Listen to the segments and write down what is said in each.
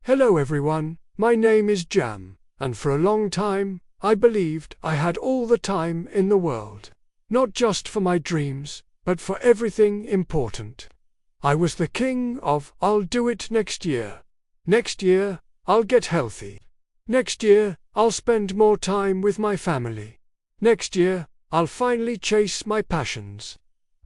Hello everyone, my name is Jam, and for a long time, I believed I had all the time in the world. Not just for my dreams, but for everything important. I was the king of "I'll do it next year." Next year, I'll get healthy. Next year, I'll spend more time with my family. Next year, I'll finally chase my passions.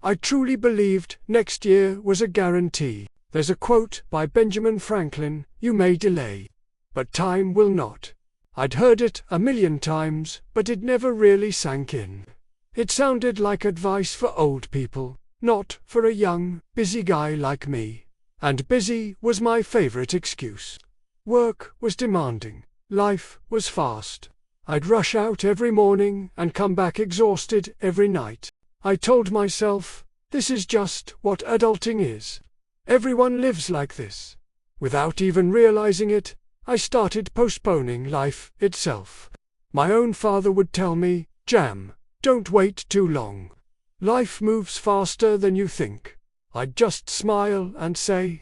I truly believed next year was a guarantee. There's a quote by Benjamin Franklin, "You may delay, but time will not." I'd heard it a million times, but it never really sank in. It sounded like advice for old people, not for a young, busy guy like me. And busy was my favorite excuse. Work was demanding. Life was fast. I'd rush out every morning and come back exhausted every night. I told myself, this is just what adulting is. Everyone lives like this. Without even realizing it, I started postponing life itself. My own father would tell me, "Jam, don't wait too long. Life moves faster than you think." I'd just smile and say,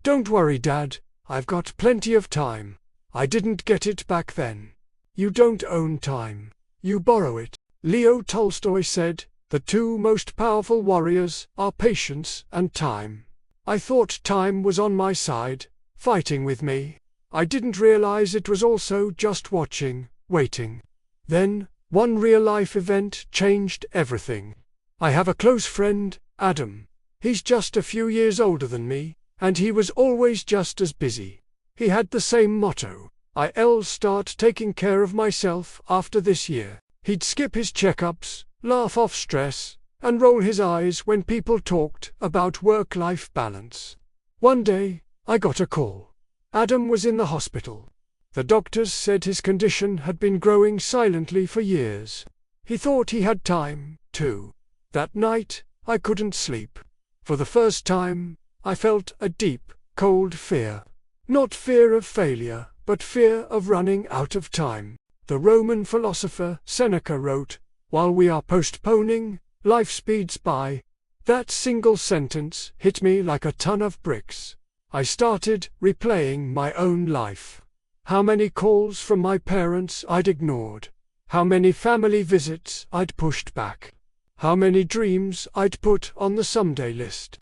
"Don't worry, Dad, I've got plenty of time." I didn't get it back then. You don't own time. You borrow it. Leo Tolstoy said, "The two most powerful warriors are patience and time." I thought time was on my side, fighting with me. I didn't realize it was also just watching, waiting. Then, one real-life event changed everything. I have a close friend, Adam. He's just a few years older than me, and he was always just as busy. He had the same motto, "I'll start taking care of myself after this year." He'd skip his checkups, laugh off stress, and roll his eyes when people talked about work-life balance. One day, I got a call. Adam was in the hospital. The doctors said his condition had been growing silently for years. He thought he had time, too. That night, I couldn't sleep. For the first time, I felt a deep, cold fear. Not fear of failure, but fear of running out of time. The Roman philosopher Seneca wrote, "While we are postponing, life speeds by." That single sentence hit me like a ton of bricks. I started replaying my own life. How many calls from my parents I'd ignored. How many family visits I'd pushed back. How many dreams I'd put on the someday list.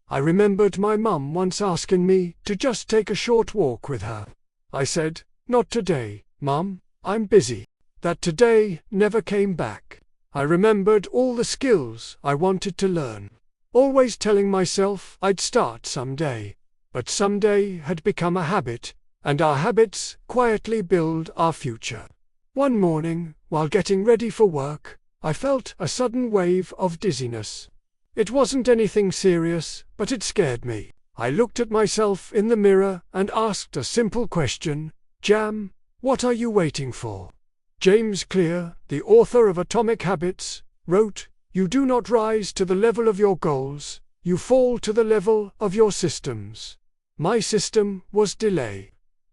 I remembered my mum once asking me to just take a short walk with her. I said, "Not today, Mum, I'm busy." That today never came back. I remembered all the skills I wanted to learn. Always telling myself I'd start someday. But someday had become a habit, and our habits quietly build our future. One morning, while getting ready for work, I felt a sudden wave of dizziness. It wasn't anything serious, but it scared me. I looked at myself in the mirror and asked a simple question, "Jam, what are you waiting for?" James Clear, the author of Atomic Habits, wrote, "You do not rise to the level of your goals, you fall to the level of your systems." My system was delay.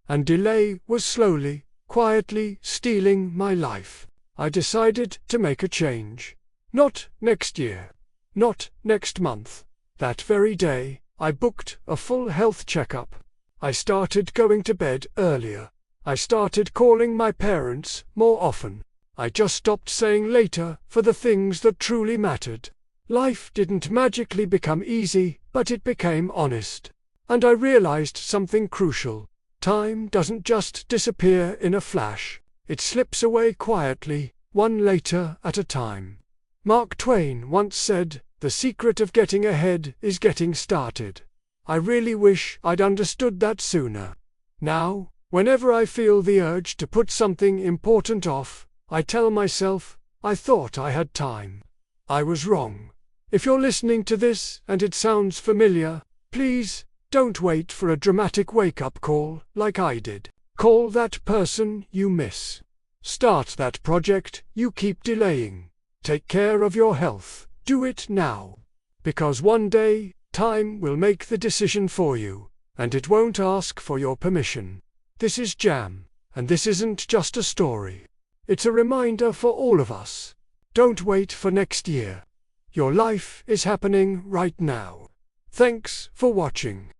And delay was slowly, quietly stealing my life. I decided to make a change. Not next year. Not next month. That very day, I booked a full health checkup. I started going to bed earlier. I started calling my parents more often. I just stopped saying later for the things that truly mattered. Life didn't magically become easy, but it became honest. And I realized something crucial. Time doesn't just disappear in a flash. It slips away quietly, one later at a time. Mark Twain once said, "The secret of getting ahead is getting started." I really wish I'd understood that sooner. Now, whenever I feel the urge to put something important off, I tell myself, "I thought I had time." I was wrong. If you're listening to this and it sounds familiar, please, don't wait for a dramatic wake-up call like I did. Call that person you miss. Start that project you keep delaying. Take care of your health. Do it now. Because one day, time will make the decision for you, and it won't ask for your permission. This is Jam, and this isn't just a story. It's a reminder for all of us. Don't wait for next year. Your life is happening right now. Thanks for watching.